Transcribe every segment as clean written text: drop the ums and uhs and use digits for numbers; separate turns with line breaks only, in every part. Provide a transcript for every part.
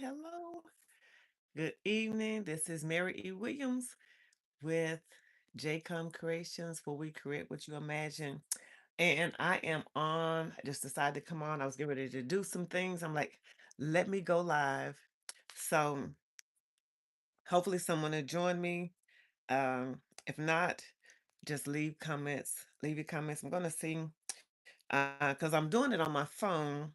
hello. Good evening. This is Mary E. Williams with JCOM Creations, where we create what you imagine. And I am on. I just decided to come on. I was getting ready to do some things. I'm like, let me go live. So hopefully someone will join me. If not, just leave comments. Leave your comments. I'm gonna see because I'm doing it on my phone.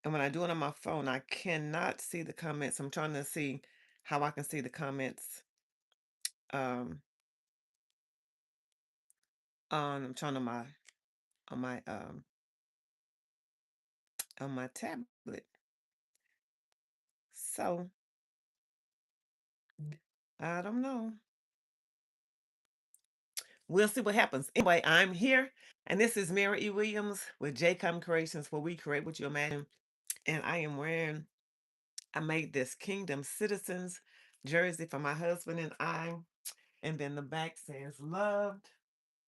And when I do it on my phone, I cannot see the comments. I'm trying to see how I can see the comments um I'm trying on my um on my tablet. So I don't know. We'll see what happens. Anyway, I'm here and this is Mary E. Williams with JCOM Creations, where we create what you imagine. And I made this Kingdom Citizens jersey for my husband and I. And then the back says loved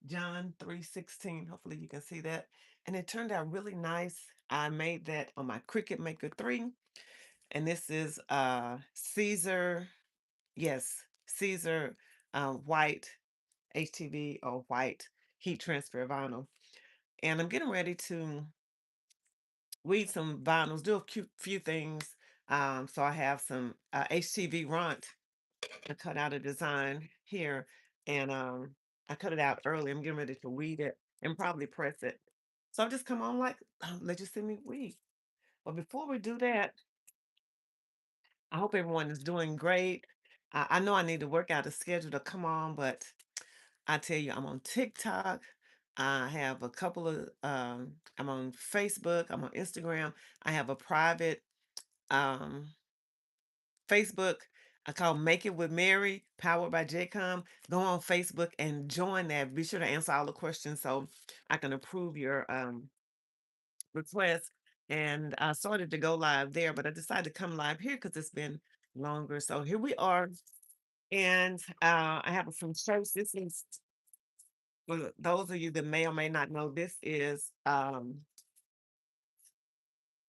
John 3:16. Hopefully you can see that. And it turned out really nice. I made that on my Cricut Maker 3. And this is Caesar, yes, Caesar white HTV or white heat transfer vinyl. And I'm getting ready to weed some vinyls, do a few things. So I have some HTVRont. I cut out a design here and I cut it out early. I'm getting ready to weed it and probably press it. So I've just come on like, let you see me weed. But before we do that, I hope everyone is doing great. I know I need to work out a schedule to come on, but I tell you, I'm on TikTok. I have a couple of, I'm on Facebook, I'm on Instagram. I have a private um, Facebook I call Make It with Mary, powered by JCOM. Go on Facebook and join that. Be sure to answer all the questions so I can approve your request. And I started to go live there, but I decided to come live here because it's been longer. So here we are. And I have some shirts. This is for those of you that may or may not know, this is a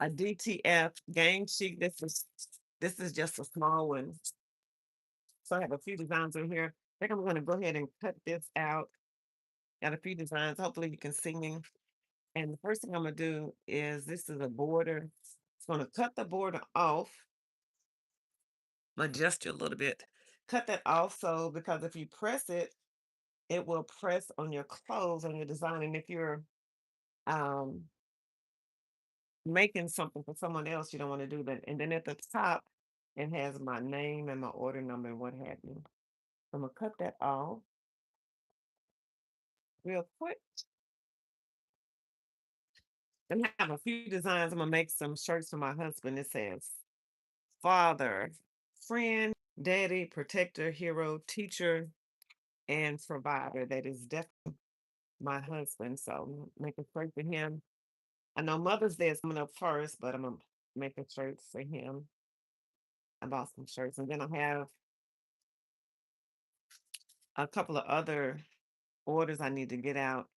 DTF gang sheet. This is just a small one. So I have a few designs in here. I think I'm going to go ahead and cut this out. Got a few designs. Hopefully you can see me. And the first thing I'm going to do is this is a border. It's going to cut the border off, adjust you a little bit. Cut that off so because if you press it, it will press on your clothes, on your design. And if you're um, making something for someone else, you don't want to do that. And then at the top, it has my name and my order number and what have you. I'm going to cut that off real quick. And I have a few designs. I'm gonna make some shirts for my husband. It says father, friend, daddy, protector, hero, teacher, and provider. That is definitely my husband. So I'm gonna make a shirt for him. I know Mother's Day is coming up first, but I'm gonna make a shirt for him. I bought some shirts, and then I have a couple of other orders I need to get out,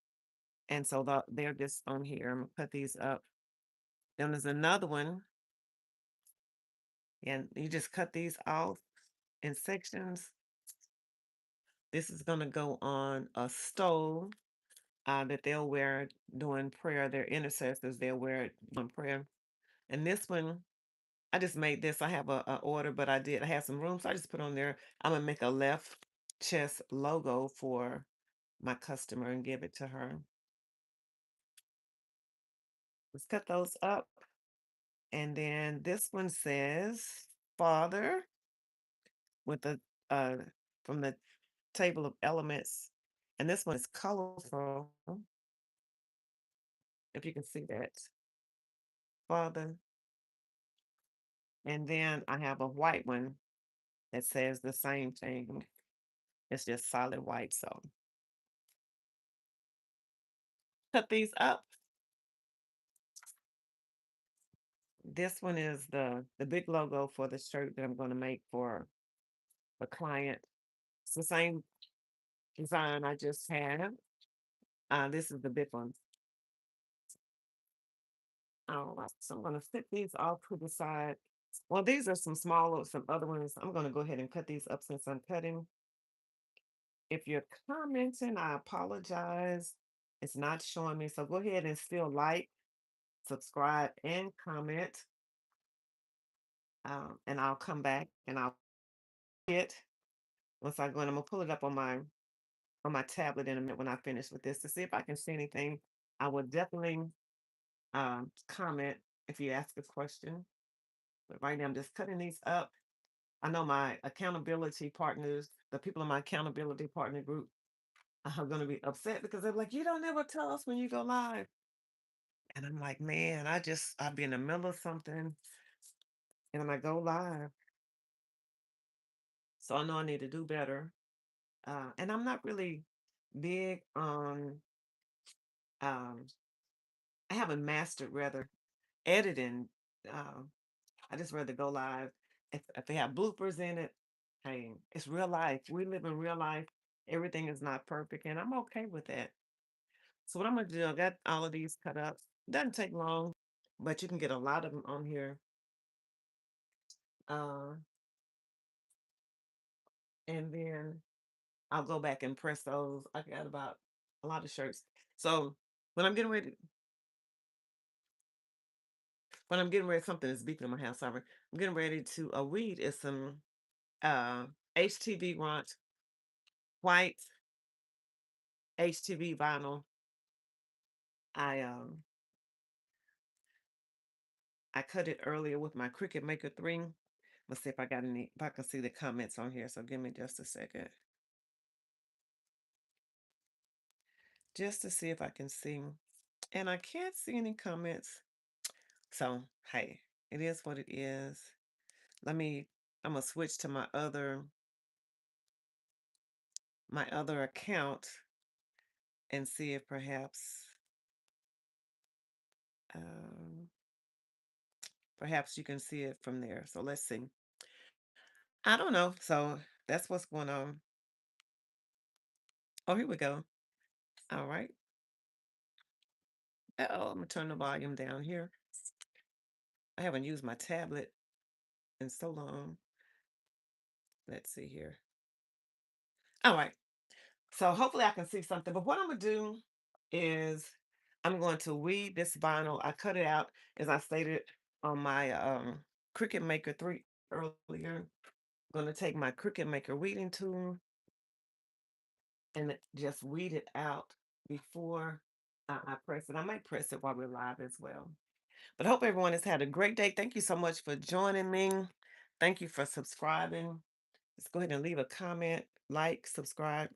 and so they're just on here. I'm gonna put these up. Then there's another one, and you just cut these off in sections. This is going to go on a stole that they'll wear during prayer. They're intercessors. They'll wear it on prayer. And this one, I just made this. I have a order, but I have some room, so I just put on there. I'm gonna make a left chest logo for my customer and give it to her. Let's cut those up. And then this one says Father with the uh from the table of elements. And this one is colorful, if you can see that. Father. And then I have a white one that says the same thing. It's just solid white. So cut these up. This one is the big logo for the shirt that I'm going to make for the client. It's the same design I just had. This is the big one. All right, so I'm going to stick these off to the side. Well, these are some smaller, some other ones. I'm going to go ahead and cut these up since I'm cutting. If you're commenting, I apologize. It's not showing me. So go ahead and still like, subscribe, and comment. And I'll come back and I'll hit once I go in. I'm gonna pull it up on my tablet in a minute when I finish with this to see if I can see anything. I will definitely comment if you ask a question. But right now I'm just cutting these up. I know my accountability partners, the people in my accountability partner group, are going to be upset because they're like, you don't ever tell us when you go live. And I'm like, man, I'll be in the middle of something and I go live. So I know I need to do better. And I'm not really big on, um, I haven't mastered rather editing. Um, I just rather go live. If they have bloopers in it, hey, it's real life. We live in real life. Everything is not perfect, and I'm okay with that. So what I'm gonna do, I got all of these cut up. Doesn't take long, but you can get a lot of them on here. Uh, and then I'll go back and press those. I got about a lot of shirts. So when I'm getting ready, something is beeping in my house. Sorry, I'm getting ready to weed is some uh HTVRont white HTV vinyl. I um I cut it earlier with my Cricut Maker 3. Let's see if I got any, if I can see the comments on here. So give me just a second. Just to see if I can see. And I can't see any comments. So hey, it is what it is. Let me, I'm gonna switch to my other account and see if um perhaps you can see it from there. So let's see. I don't know. So that's what's going on. Oh, here we go. All right. Oh, I'm gonna turn the volume down here. I haven't used my tablet in so long. Let's see here. All right. So hopefully I can see something. But what I'm gonna do is I'm going to weed this vinyl. I cut it out as I stated on my Cricut Maker 3 earlier. I'm gonna take my Cricut Maker weeding tool and just weed it out before I press it. I might press it while we're live as well. But I hope everyone has had a great day. Thank you so much for joining me. Thank you for subscribing. Let's go ahead and leave a comment, like, subscribe.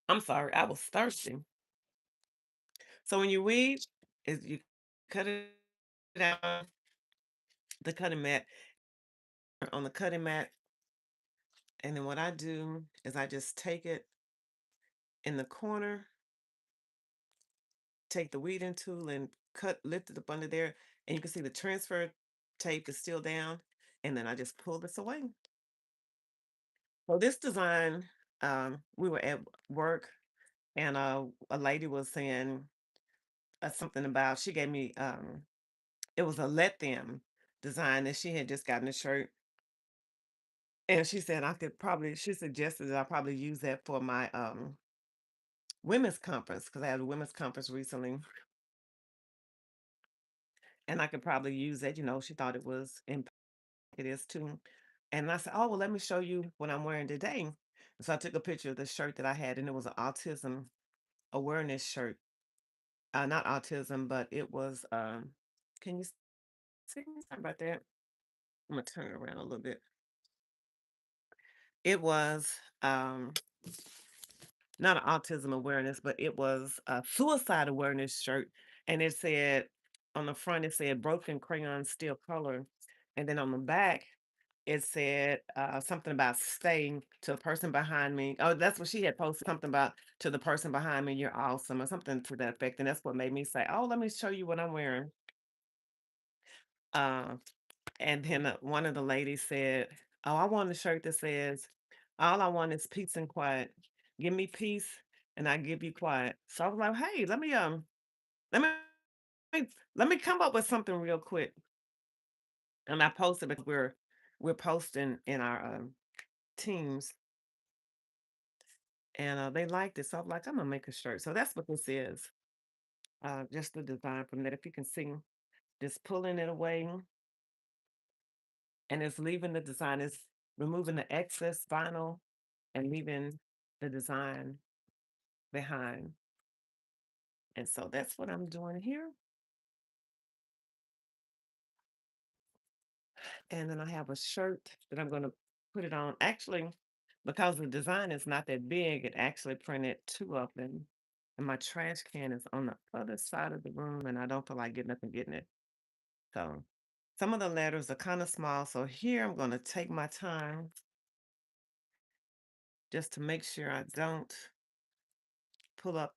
I'm sorry, I was thirsty. So when you weed, is you cut it out the cutting mat on the cutting mat, and then what I do is I just take it in the corner, take the weeding tool and lift it up under there, and you can see the transfer tape is still down, and then I just pull this away. So this design, we were at work, and a lady was saying something about, she gave me it was a let them design that she had just gotten a shirt. And she said I could probably, she suggested that I probably use that for my women's conference because I had a women's conference recently. And I could probably use that, she thought it is too. And I said, oh, well, let me show you what I'm wearing today. So I took a picture of the shirt that I had, and it was an autism awareness shirt. Not autism, but it was, can you see me? Sorry about that. I'm gonna turn it around a little bit. It was um not an autism awareness, but it was a suicide awareness shirt. And it said on the front, it said broken crayon still color. And then on the back, it said something about staying to the person behind me. Oh, that's what she had posted, something about to the person behind me, you're awesome, or something to that effect. And that's what made me say, oh, let me show you what I'm wearing. Uh, and then one of the ladies said, oh, I want a shirt that says, all I want is peace and quiet. Give me peace and I give you quiet. So I was like, hey, let me let me come up with something real quick. And I posted because we're posting in our teams, and they liked it. So I'm like, I'm gonna make a shirt. So that's what this is. Just the design from that. If you can see, just pulling it away, and it's leaving the design. It's removing the excess vinyl and leaving the design behind. And so that's what I'm doing here. And then I have a shirt that I'm going to put it on. Actually, because the design is not that big, it actually printed two of them. And my trash can is on the other side of the room, and I don't feel like getting up and getting it. So some of the letters are kind of small. So here I'm going to take my time just to make sure I don't pull up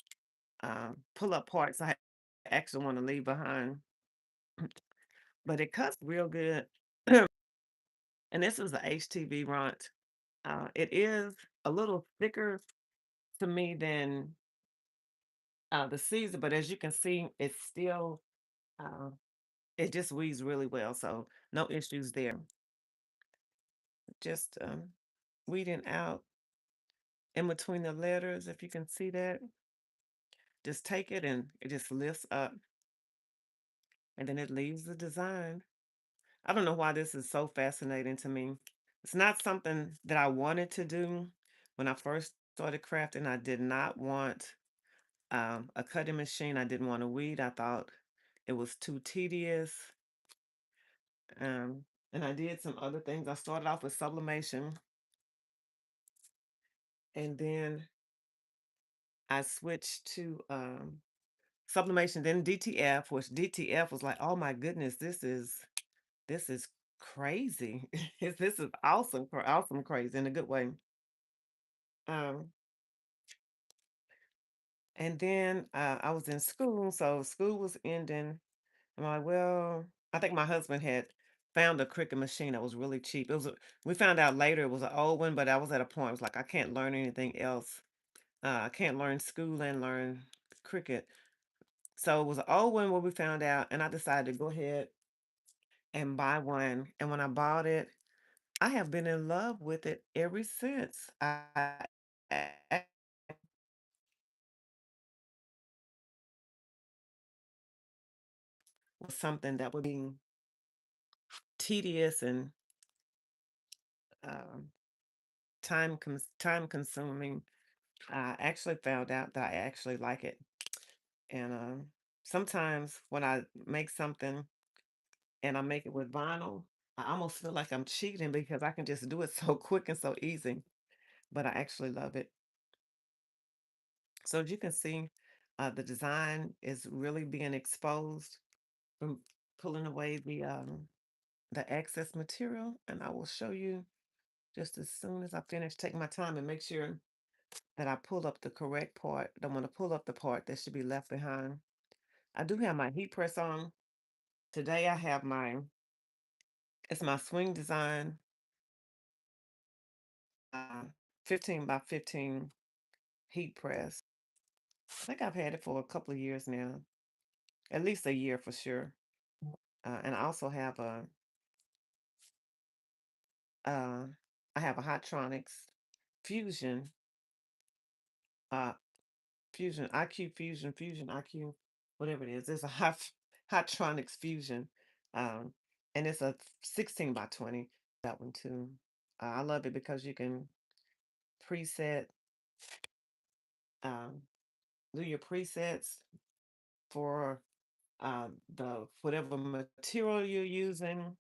pull up parts I actually want to leave behind. But it cuts real good. And this is the HTVRont. It is a little thicker to me than the Caesar, but as you can see, it's still uh, it just weaves really well, so no issues there. Just weeding out in between the letters, if you can see that. Just take it and it just lifts up, and then it leaves the design. I don't know why this is so fascinating to me. It's not something that I wanted to do when I first started crafting. I did not want a cutting machine. I didn't want to weed. I thought it was too tedious. Um, and I did some other things. I started off with sublimation, and then I switched to sublimation, then DTF, which DTF was like, oh my goodness, this is crazy. This is awesome, awesome crazy in a good way. Um, and then I was in school, so school was ending. I'm like, well, I think my husband had found a Cricut machine that was really cheap. We found out later it was an old one, but I was at a point, I was like, I can't learn anything else. I can't learn school and learn Cricut. So it was an old one what we found out, and I decided to go ahead and buy one. And when I bought it, I have been in love with it ever since. I was something that would be tedious and um, time consuming. I actually found out that I actually like it. And sometimes when I make something and I make it with vinyl, I almost feel like I'm cheating because I can just do it so quick and so easy. But I actually love it. So as you can see, the design is really being exposed from pulling away the excess material. And I will show you just as soon as I finish taking my time and make sure that I pull up the correct part. I want to pull up the part that should be left behind. I do have my heat press on. Today I have it's my swing design, uh, 15 by 15 heat press. I think I've had it for a couple of years now, at least a year for sure. And uh, I have a Hotronics Fusion, uh, Fusion IQ, whatever it is. It's a Hotronics Fusion, um, and it's a 16 by 20. That one too. I love it because you can preset, um, do your presets for the whatever material you're using.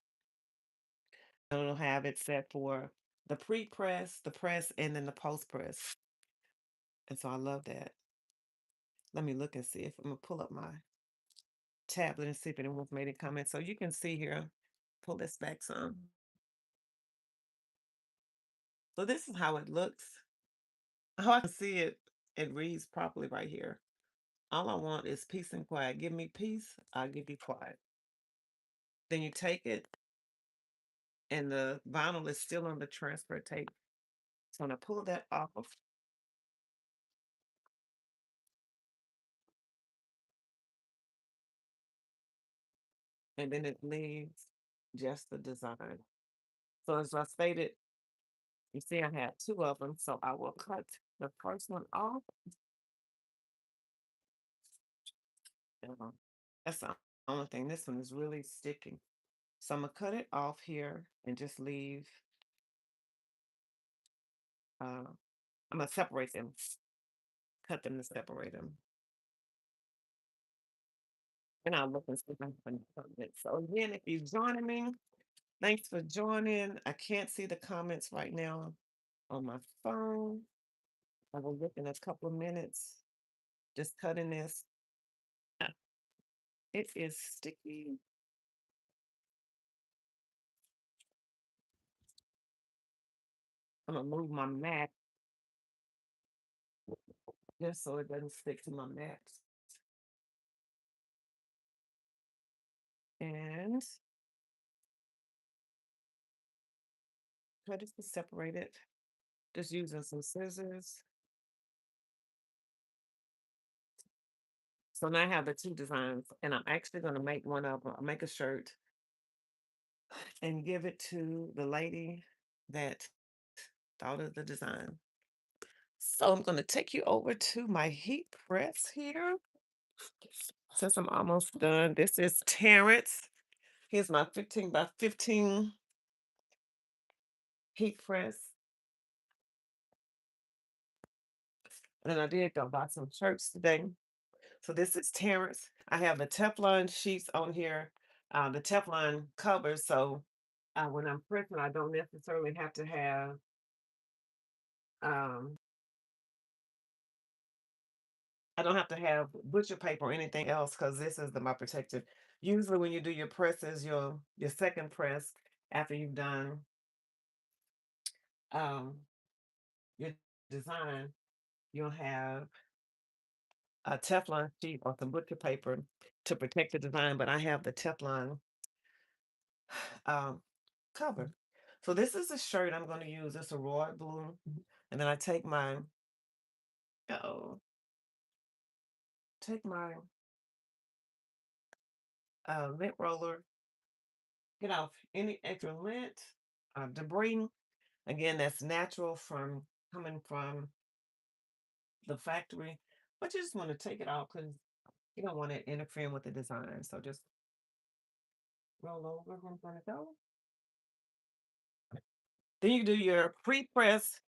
It'll have it set for the pre-press, the press, and then the post-press. And so I love that. Let me look and see if I'm gonna pull up my tablet and see if anyone's made a comment. So you can see here, pull this back some. So this is how it looks. How I can see it, it reads properly right here. All I want is peace and quiet. Give me peace, I'll give you quiet. Then you take it, and the vinyl is still on the transfer tape. So when I pull that off, and then it leaves just the design. So as I stated, you see I had two of them, so I will cut the first one off. Uh, That's the only thing. This one is really sticky. So I'm gonna cut it off here and just leave. I'm gonna separate them, cut them to separate them. And I'll look and see if I can find it. So again, if you're joining me, thanks for joining. I can't see the comments right now on my phone. I will look in a couple of minutes. Just cutting this. Ah, it is sticky. I'm gonna move my mat just so it doesn't stick to my mat. And cut it to separate it. Just using some scissors. So now I have the two designs, and I'm actually gonna make one of them. I'll make a shirt and give it to the lady that thought of the design. So I'm going to take you over to my heat press here. Since I'm almost done, this is Terrence. Here's my 15 by 15 heat press. And then I did go buy some shirts today. So this is Terrence. I have the Teflon sheets on here, the Teflon covers. So when I'm pressing, I don't necessarily have to have um, I don't have to have butcher paper or anything else because this is my protective. Usually when you do your presses, your second press after you've done um, your design, you'll have a Teflon sheet or some butcher paper to protect the design, but I have the Teflon um, cover. So this is a shirt I'm going to use. It's a royal blue. And then I uh-oh, take my lint roller, get off any extra lint, debris. Again, that's natural from coming from the factory, but you just want to take it off because you don't want it interfering with the design. So just roll over where I'm gonna go. Then you do your pre-press,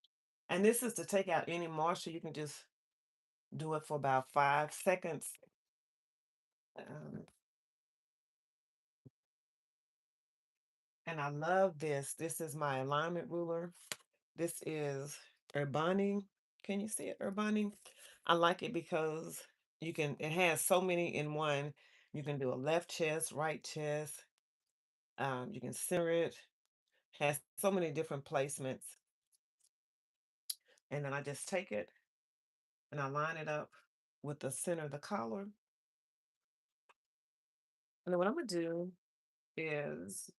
and this is to take out any moisture. You can just do it for about 5 seconds. Um, and I love this. This is my alignment ruler. This is Urbani. Can you see it, Urbani? I like it because it has so many in one. You can do a left chest, right chest. You can center it. Has so many different placements. And then I just take it and I line it up with the center of the collar. And then what I'm gonna do is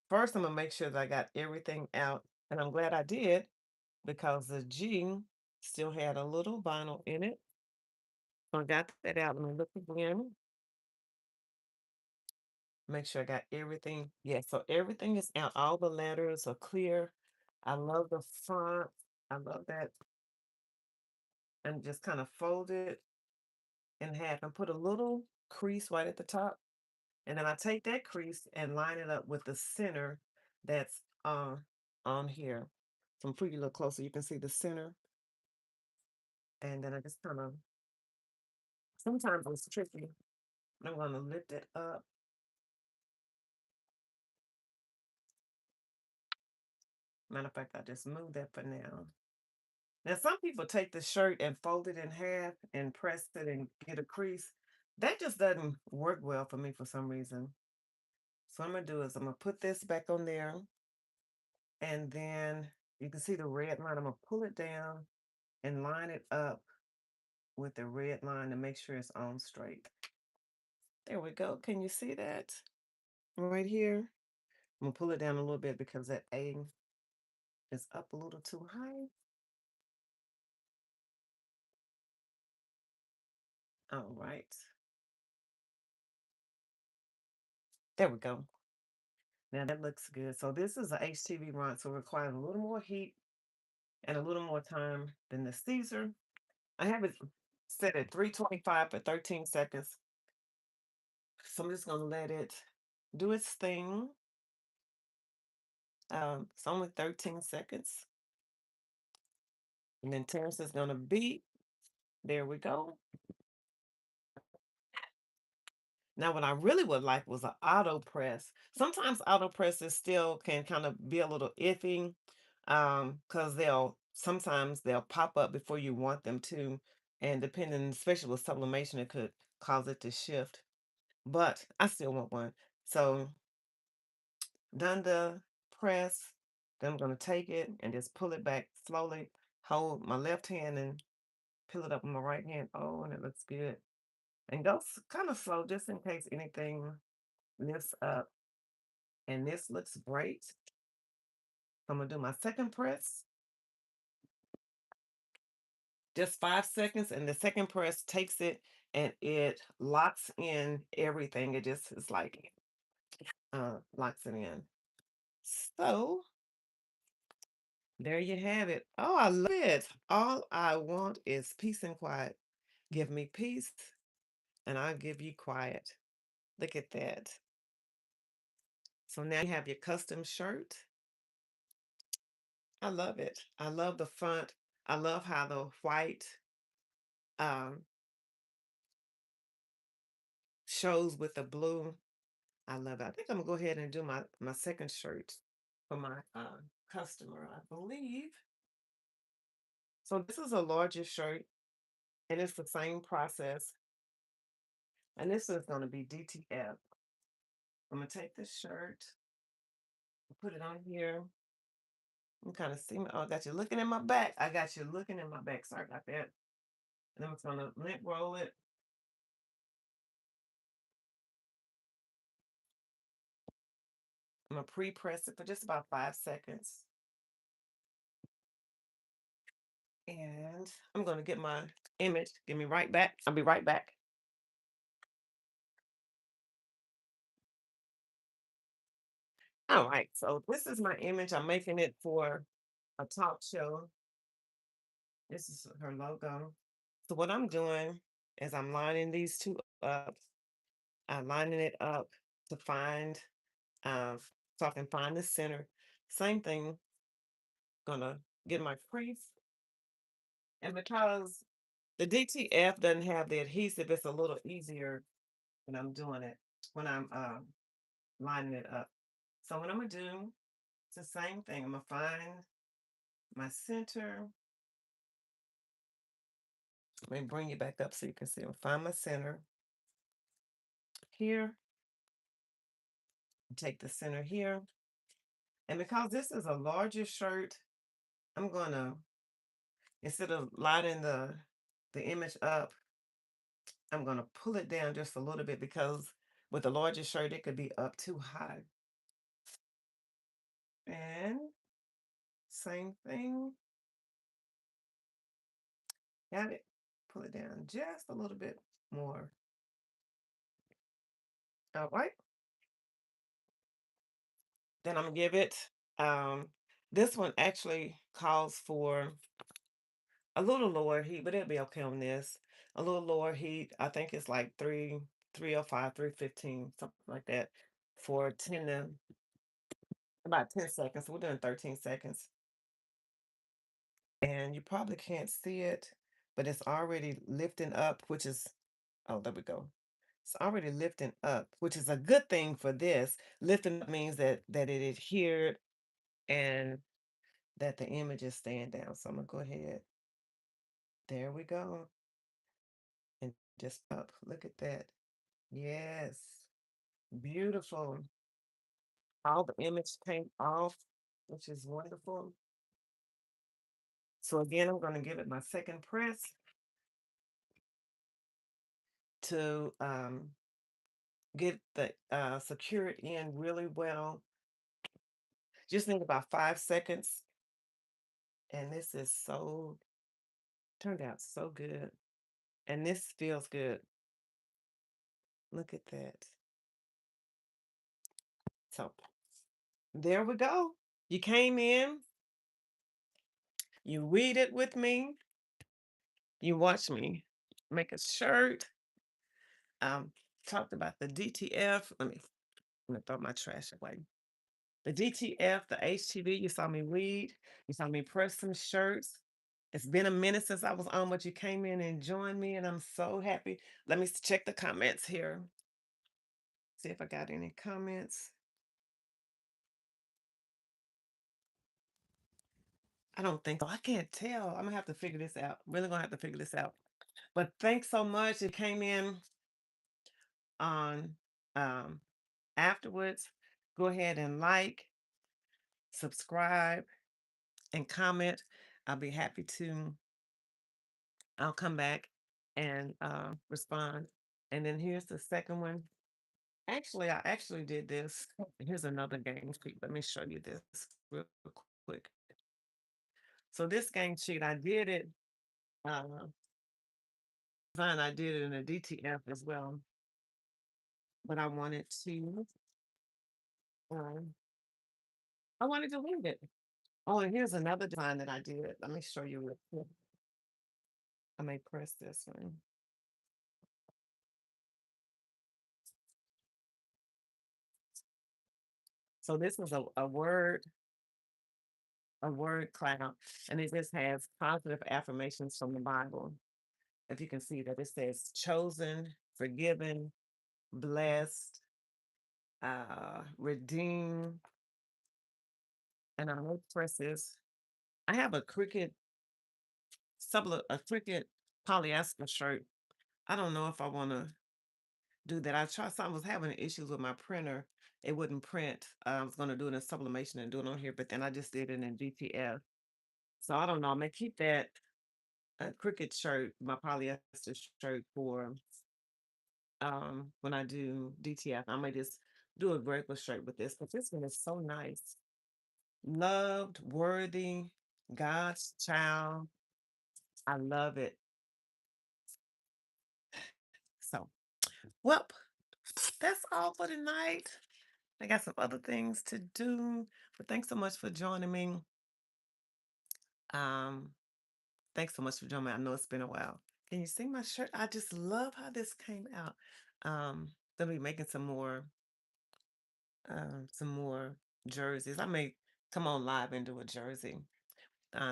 first I'm gonna make sure that I got everything out. And I'm glad I did because the G still had a little vinyl in it. So I got that out. Let me look again. Make sure I got everything. Yeah, so everything is out. All the letters are clear. I love the font. I love that. And just kind of fold it in half and put a little crease right at the top. And then I take that crease and line it up with the center that's on here. So I'm putting you a little closer. You can see the center. And then I just kind of, sometimes it's tricky. I'm going to lift it up. Matter of fact, I just moved that for now. Now, some people take the shirt and fold it in half and press it and get a crease. That just doesn't work well for me for some reason. So what I'm going to do is I'm going to put this back on there. And then you can see the red line. I'm going to pull it down and line it up with the red line to make sure it's on straight. There we go. Can you see that right here? I'm going to pull it down a little bit because that A is up a little too high. All right. There we go. Now that looks good. So this is a HTVRont, so it requires a little more heat and a little more time than the Caesar. I have it set at 325 for 13 seconds. So I'm just gonna let it do its thing. It's only 13 seconds. And then Terrence is gonna beat. There we go. Now, what I really would like was an auto press. Sometimes auto presses still can kind of be a little iffy, because sometimes they'll pop up before you want them to, and depending, especially with sublimation, it could cause it to shift. But I still want one. So done the press, then I'm gonna take it and just pull it back slowly. Hold my left hand and peel it up with my right hand. Oh, and it looks good. And go kind of slow just in case anything lifts up. And this looks great. I'm gonna do my second press. Just 5 seconds, and the second press takes it and it locks in everything. It just is like locks it in. So there you have it. Oh, I love it. All I want is peace and quiet. Give me peace and I'll give you quiet. Look at that. So now you have your custom shirt. I love it. I love the front. I love how the white um, shows with the blue. I love it. I think I'm gonna go ahead and do my second shirt for my customer, I believe. So this is a larger shirt, and it's the same process. And this is gonna be DTF. I'm gonna take this shirt, put it on here. You kind of see me. Oh, I got you looking in my back. I got you looking in my back. Sorry about that. And I'm just gonna lint roll it. I'm gonna pre-press it for just about 5 seconds. And I'm gonna get my image. Give me right back. I'll be right back. All right, so this is my image. I'm making it for a talk show. This is her logo. So what I'm doing is I'm lining these two up. I'm lining it up to find, uh, so I can find the center. Same thing, gonna get my crease. And because the DTF doesn't have the adhesive, it's a little easier when I'm doing it, when I'm lining it up. So what I'm gonna do, it's the same thing. I'm gonna find my center. Let me bring you back up so you can see. I'll find my center here. Take the center here. And because this is a larger shirt, I'm gonna, instead of lighting the image up, I'm gonna pull it down just a little bit because with the larger shirt, it could be up too high. And same thing. Got it. Pull it down just a little bit more. All right. Then I'm gonna give it, um, this one actually calls for a little lower heat, but it'll be okay on this. A little lower heat. I think it's like 305, 315, something like that, for 10 to about 10 seconds. We're doing 13 seconds. And you probably can't see it, but it's already lifting up, which is, oh, there we go. It's already lifting up, which is a good thing for this. Lifting up means that it adhered and that the image is staying down. So I'm gonna go ahead. There we go. And just up. Look at that. Yes. Beautiful. All the image came off, which is wonderful. So again, I'm going to give it my second press to get the secure it in really well. Just need about 5 seconds. And this is so, turned out so good. And this feels good. Look at that. So there we go. You came in, you weeded with me, you watched me make a shirt. Um, Talked about the DTF. Let me throw my trash away. The DTF, the HTV, you saw me weed, you saw me press some shirts. It's been a minute since I was on, but you came in and joined me, and I'm so happy. Let me check the comments here. See if I got any comments. I don't think so. I can't tell. I'm gonna have to figure this out. Really gonna have to figure this out. But thanks so much. It came in on um afterwards. Go ahead and like, subscribe, and comment. I'll be happy to. I'll come back and respond. And then here's the second one. Actually, I actually did this. Here's another game sheet. Let me show you this real quick. So this game sheet, I did it. Uh, I did it in a DTF as well, but um, I wanted to leave it. Oh, and here's another design that I did. Let me show you real quick. I may press this one. So this was a word cloud, and it just has positive affirmations from the Bible. If you can see that, it says chosen, forgiven, blessed, redeemed, and I will press this. I have a Cricut polyester shirt. I don't know if I want to do that. I was having issues with my printer. It wouldn't print. I was going to do it in sublimation and do it on here, but then I just did it in DTF. So I don't know. I may keep that Cricut shirt, my polyester shirt, for when I do DTF. I may just do a regular shirt with this, but this one is so nice. Loved, worthy, God's child. I love it. So, well, that's all for tonight. I got some other things to do, but thanks so much for joining me. Um, Thanks so much for joining me. I know it's been a while. Can you see my shirt? I just love how this came out. Gonna be making some more jerseys. I may come on live and do a jersey.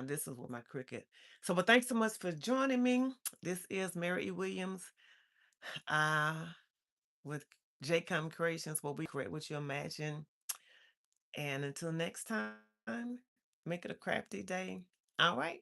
This is with my Cricut. So, but thanks so much for joining me. This is Mary E. Williams uh, with JCOM Creations, where we create what you imagine. And until next time, make it a crafty day. All right.